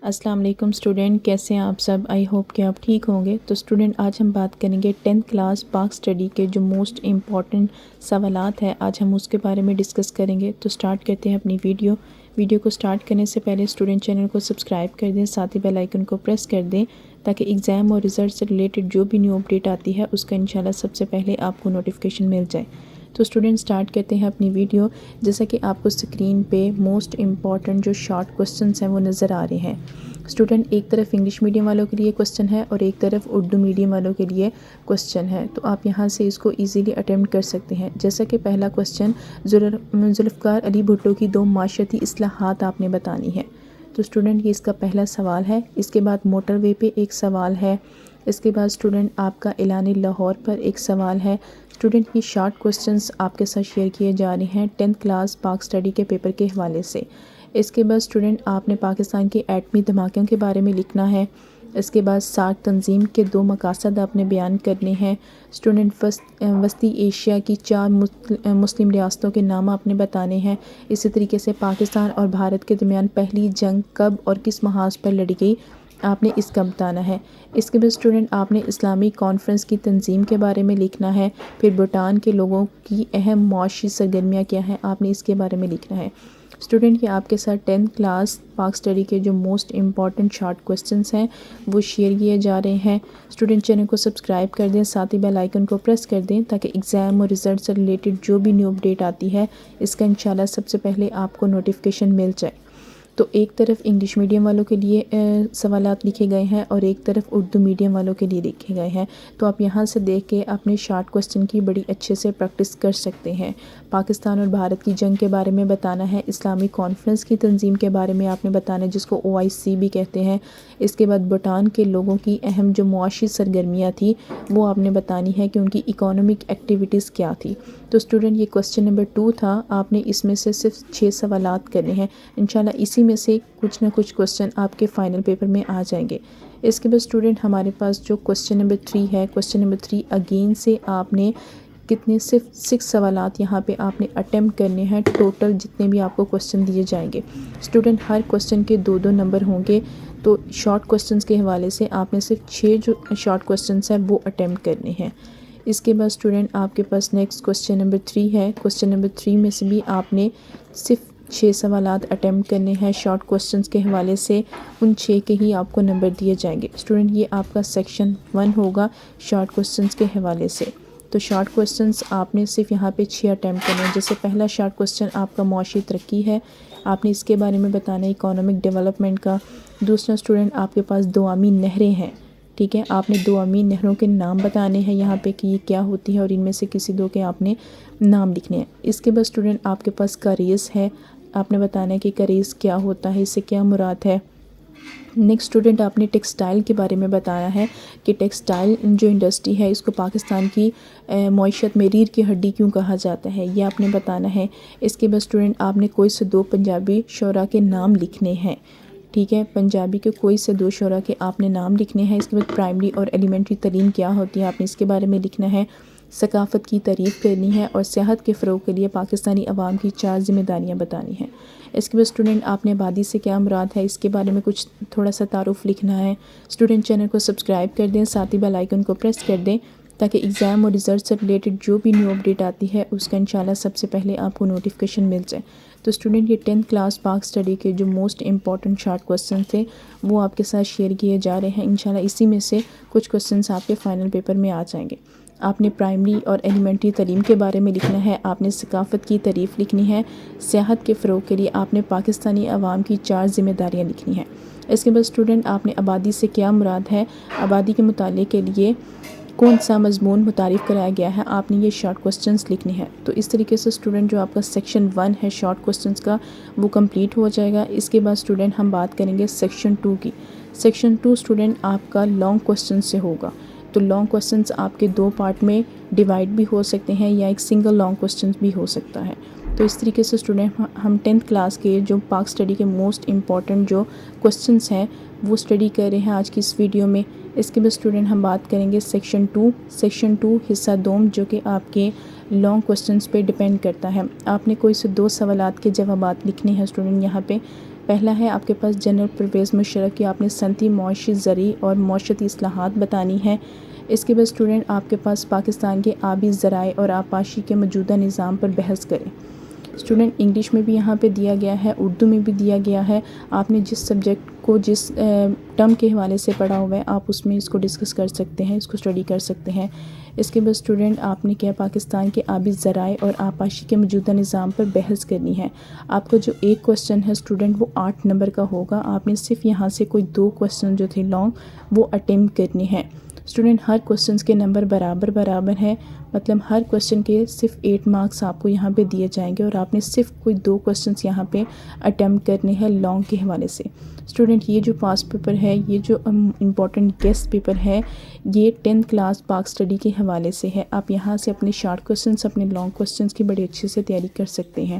अस्सलाम वालेकुम स्टूडेंट, कैसे हैं आप सब। आई होप कि आप ठीक होंगे। तो स्टूडेंट, आज हम बात करेंगे 10th क्लास पाक स्टडी के जो मोस्ट इम्पॉर्टेंट सवालात हैं, आज हम उसके बारे में डिस्कस करेंगे। तो स्टार्ट करते हैं अपनी वीडियो को स्टार्ट करने से पहले स्टूडेंट चैनल को सब्सक्राइब कर दें, साथ ही बेल आइकन को प्रेस कर दें ताकि एग्ज़ाम और रिज़ल्ट से रिलेटेड जो भी न्यू अपडेट आती है उसका इंशाल्लाह सबसे पहले आपको नोटिफिकेशन मिल जाए। तो स्टूडेंट, स्टार्ट करते हैं अपनी वीडियो। जैसा कि आपको स्क्रीन पे मोस्ट इम्पॉर्टेंट जो शॉर्ट क्वेश्चंस हैं वो नज़र आ रहे हैं। स्टूडेंट, एक तरफ इंग्लिश मीडियम वालों के लिए क्वेश्चन है और एक तरफ उर्दू मीडियम वालों के लिए क्वेश्चन है। तो आप यहाँ से इसको इजीली अटेम्प्ट कर सकते हैं। जैसा कि पहला क्वेश्चन, जुल्फ़िकार अली भुट्टो की 2 माशरती इस्लाहात आपने बतानी है। तो स्टूडेंट, ये इसका पहला सवाल है। इसके बाद मोटरवे पे एक सवाल है। इसके बाद स्टूडेंट आपका ऐलान लाहौर पर एक सवाल है। स्टूडेंट, ये शॉर्ट क्वेश्चंस आपके साथ शेयर किए जा रहे हैं 10th क्लास पाक स्टडी के पेपर के हवाले से। इसके बाद स्टूडेंट आपने पाकिस्तान के एटमी धमाकों के बारे में लिखना है। इसके बाद सार्क तंजीम के 2 मकासद आपने बयान करने हैं। स्टूडेंट, वस्ती एशिया की 4 मुस्लिम रियासतों के नाम आपने बताने हैं। इसी तरीके से पाकिस्तान और भारत के दरमियान पहली जंग कब और किस महाज पर लड़ी गई, आपने इसका बताना है। इसके बाद स्टूडेंट आपने इस्लामी कॉन्फ्रेंस की तंजीम के बारे में लिखना है। फिर भूटान के लोगों की अहम मुआशी सरगर्मियाँ क्या हैं, आपने इसके बारे में लिखना है। स्टूडेंट, ये आपके साथ 10th क्लास पाक स्टडी के जो मोस्ट इम्पॉर्टेंट शॉर्ट क्वेश्चंस हैं वो शेयर किए जा रहे हैं। स्टूडेंट, चैनल को सब्सक्राइब कर दें, साथ ही बेल आइकन को प्रेस कर दें ताकि एग्ज़ाम और रिज़ल्ट से रिलेटेड जो भी न्यू अपडेट आती है इसका इंशाल्लाह सबसे पहले आपको नोटिफिकेशन मिल जाए। तो एक तरफ इंग्लिश मीडियम वालों के लिए सवालात लिखे गए हैं और एक तरफ उर्दू मीडियम वालों के लिए लिखे गए हैं। तो आप यहाँ से देख के अपने शॉर्ट क्वेश्चन की बड़ी अच्छे से प्रैक्टिस कर सकते हैं। पाकिस्तान और भारत की जंग के बारे में बताना है। इस्लामी कॉन्फ्रेंस की तंजीम के बारे में आपने बताना है, जिसको OIC भी कहते हैं। इसके बाद भूटान के लोगों की अहम जो मुआशी सरगर्मियाँ थी वो आपने बतानी है कि उनकी इकोनॉमिक एक्टिविटीज़ क्या थी। तो स्टूडेंट, ये क्वेश्चन नंबर 2 था। आपने इसमें से सिर्फ 6 सवालात करने हैं। इंशाल्लाह इसी में से कुछ ना कुछ क्वेश्चन आपके फाइनल पेपर में आ जाएंगे। इसके बाद स्टूडेंट हमारे पास जो क्वेश्चन नंबर 3 है, क्वेश्चन नंबर 3 अगेन से आपने कितने सिर्फ 6 सवालात यहाँ पे आपने अटेम्प्ट करने हैं। टोटल जितने भी आपको क्वेश्चन दिए जाएंगे स्टूडेंट, हर क्वेश्चन के 2-2 नंबर होंगे। तो शॉर्ट क्वेश्चंस के हवाले से आपने सिर्फ 6 जो शॉर्ट क्वेश्चंस हैं वो अटेम्प्ट करने हैं। इसके बाद स्टूडेंट आपके पास नेक्स्ट क्वेश्चन नंबर 3 है। क्वेश्चन नंबर 3 में से भी आपने सिर्फ 6 सवालात अटेम्प्ट करने हैं शॉर्ट क्वेश्चंस के हवाले से। उन 6 के ही आपको नंबर दिए जाएंगे। स्टूडेंट, ये आपका सेक्शन 1 होगा शॉर्ट क्वेश्चंस के हवाले से। तो शॉर्ट क्वेश्चंस आपने सिर्फ यहाँ पे 6 अटेम्प्ट करने हैं। जैसे पहला शॉर्ट क्वेश्चन आपका मुआशी तरक्की है, आपने इसके बारे में बताना है, इकोनॉमिक डेवलपमेंट का। दूसरा स्टूडेंट आपके पास दोआमी नहरें हैं, ठीक है। आपने दोआमी नहरों के नाम बताने हैं यहाँ पे कि ये क्या होती है और इनमें से किसी 2 के आपने नाम लिखने हैं। इसके बाद स्टूडेंट आपके पास करेस है, आपने बताना है कि करेस क्या होता है, इससे क्या मुराद है। नेक्स्ट स्टूडेंट आपने टेक्सटाइल के बारे में बताया है कि टेक्सटाइल जो इंडस्ट्री है इसको पाकिस्तान की मईशत में रीढ़ की हड्डी क्यों कहा जाता है, ये आपने बताना है। इसके बाद स्टूडेंट आपने कोई से 2 पंजाबी शोरा के नाम लिखने हैं, ठीक है। पंजाबी के कोई से 2 शोरा के आपने नाम लिखने हैं। इसके बाद प्राइमरी और एलिमेंट्री तालीम क्या होती है, आपने इसके बारे में लिखना है। सकाफ़त की तारीफ़ करनी है और सेहत के फ़रोग़ के लिए पाकिस्तानी अवाम की 4 ज़िम्मेदारियाँ बतानी हैं। इसके बाद स्टूडेंट आपने आबादी से क्या मुराद है, इसके बारे में कुछ थोड़ा सा तारुफ़ लिखना है। स्टूडेंट, चैनल को सब्सक्राइब कर दें, साथ ही बेल आइकन को प्रेस कर दें ताकि एग्ज़ाम और रिज़ल्ट से रिलेटेड जो भी न्यू अपडेट आती है उसका इंशाल्लाह सबसे पहले आपको नोटिफिकेशन मिल जाए। तो स्टूडेंट, ये 10th क्लास पाक स्टडी के जो मोस्ट इम्पॉर्टेंट शॉर्ट क्वेश्चन थे वो आपके साथ शेयर किए जा रहे हैं। इंशाल्लाह इसी में से कुछ क्वेश्चंस आपके फाइनल पेपर में आ जाएंगे। आपने प्राइमरी और एलिमेंट्री तालीम के बारे में लिखना है, आपने सकाफ़त की तारीफ़ लिखनी है, सेहत के फ़रोग़ के लिए आपने पाकिस्तानी अवाम की 4 ज़िम्मेदारियाँ लिखनी हैं। इसके बाद स्टूडेंट आपने आबादी से क्या मुराद है, आबादी के मुताले के लिए कौन सा मज़मून मुतारिफ़ कराया गया है, आपने ये शॉर्ट क्वेश्चंस लिखने हैं। तो इस तरीके से स्टूडेंट जो आपका सेक्शन 1 है शॉर्ट क्वेश्चंस का वो कंप्लीट हो जाएगा। इसके बाद स्टूडेंट हम बात करेंगे सेक्शन 2 की। सेक्शन 2 स्टूडेंट आपका लॉन्ग क्वेश्चन से होगा। तो लॉन्ग क्वेश्चंस आपके 2 पार्ट में डिवाइड भी हो सकते हैं या एक सिंगल लॉन्ग क्वेश्चन भी हो सकता है। तो इस तरीके से स्टूडेंट हम 10th क्लास के जो पाक स्टडी के मोस्ट इम्पॉर्टेंट जो क्वेश्चंस हैं वो स्टडी कर रहे हैं आज की इस वीडियो में। इसके बाद स्टूडेंट हम बात करेंगे सेक्शन 2 हिस्सा 2 जो कि आपके लॉन्ग क्वेश्चंस पे डिपेंड करता है। आपने कोई से 2 सवालात के जवाबात लिखने हैं स्टूडेंट यहाँ पे। پہلا ہے آپ کے پاس جنرل پرویز مشرف کی آپ نے صنعتی معاشی زرعی اور معاشرتی اصلاحات بتانی ہے۔ اس کے بعد اسٹوڈنٹ آپ کے پاس پاکستان کے آبی ذرائع اور آبپاشی کے موجودہ نظام پر بحث کریں۔ اسٹوڈنٹ انگلش میں بھی یہاں پہ دیا گیا ہے، اردو میں بھی دیا گیا ہے، آپ نے جس سبجیکٹ کو جس ٹرم کے حوالے سے پڑھا ہوا ہے آپ اس میں اس کو ڈسکس کر سکتے ہیں، اس کو اسٹڈی کر سکتے ہیں۔ اس کے بعد اسٹوڈنٹ آپ نے کیا پاکستان کے آبی ذرائع اور آبپاشی کے موجودہ نظام پر بحث کرنی ہے۔ آپ کا جو ایک کوسچن ہے اسٹوڈنٹ وہ 8 نمبر کا ہوگا، آپ نے صرف یہاں سے کوئی 2 کوسچن جو تھے لانگ وہ اٹیمپٹ کرنے ہیں۔ اسٹوڈنٹ ہر کوسچنز کے نمبر برابر ہیں، مطلب ہر کوسچن کے صرف 8 مارکس آپ کو یہاں پہ دیے جائیں گے اور آپ نے صرف کوئی 2 کوسچنز یہاں پہ اٹیمپٹ کرنے ہیں لانگ کے حوالے سے۔ اسٹوڈنٹ یہ جو پاس پیپر ہے، یہ جو امپورٹنٹ گیسٹ پیپر ہے، یہ 10th کلاس پاک اسٹڈی کے حوالے سے ہے۔ آپ یہاں سے اپنے شارٹ کوسچنز، اپنے لانگ کوسچنز کی بڑے اچھے سے تیاری کر سکتے ہیں۔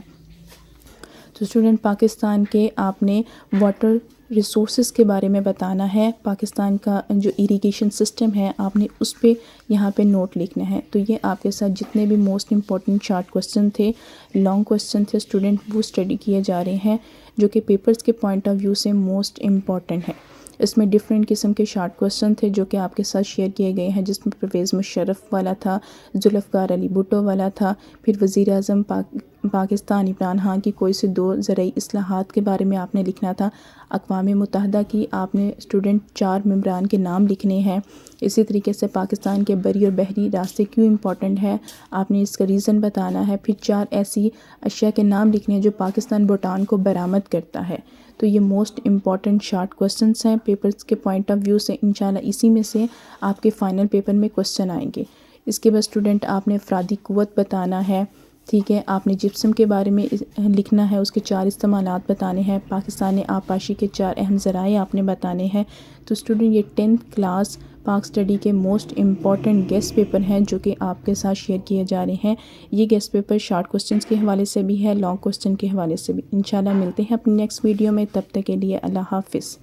تو اسٹوڈنٹ پاکستان کے آپ نے واٹر ریسورسز کے بارے میں بتانا ہے، پاکستان کا جو اریگیشن سسٹم ہے آپ نے اس پہ یہاں پہ نوٹ لکھنا ہے۔ تو یہ آپ کے ساتھ جتنے بھی موسٹ امپورٹنٹ شارٹ کوسچن تھے، لانگ کوسچن تھے اسٹوڈنٹ وہ اسٹڈی کیے جا رہے ہیں جو کہ پیپرز کے پوائنٹ آف ویو سے موسٹ امپورٹنٹ ہے۔ اس میں ڈیفرنٹ قسم کے شارٹ کوسچن تھے جو کہ آپ کے ساتھ شیئر کیے گئے ہیں، جس میں پرویز مشرف والا تھا، ذوالفقار علی بھٹو والا تھا، پھر وزیر اعظم پاکستان عمران خان کی کوئی سے 2 زرعی اصلاحات کے بارے میں آپ نے لکھنا تھا۔ اقوام متحدہ کی آپ نے اسٹوڈنٹ 4 ممبران کے نام لکھنے ہیں۔ اسی طریقے سے پاکستان کے بری اور بحری راستے کیوں امپورٹنٹ ہے آپ نے اس کا ریزن بتانا ہے۔ پھر 4 ایسی اشیاء کے نام لکھنے ہیں جو پاکستان بھوٹان کو برآمد کرتا ہے۔ تو یہ موسٹ امپورٹنٹ شارٹ کوسچنس ہیں پیپرز کے پوائنٹ آف ویو سے، انشاءاللہ اسی میں سے آپ کے فائنل پیپر میں کوسچن آئیں گے۔ اس کے بعد اسٹوڈنٹ آپ نے افرادی قوت بتانا ہے، ٹھیک ہے، آپ نے جپسم کے بارے میں لکھنا ہے، اس کے 4 استعمالات بتانے ہیں، پاکستان آبپاشی کے 4 اہم ذرائع آپ نے بتانے ہیں۔ تو اسٹوڈنٹ یہ 10th کلاس پاک اسٹڈی کے موسٹ امپورٹنٹ گیسٹ پیپر ہیں جو کہ آپ کے ساتھ شیئر کیے جا رہے ہیں۔ یہ گیسٹ پیپر شارٹ کوسچنز کے حوالے سے بھی ہے، لانگ کوسچن کے حوالے سے بھی۔ انشاءاللہ ملتے ہیں اپنی نیکسٹ ویڈیو میں، تب تک کے لیے اللہ حافظ۔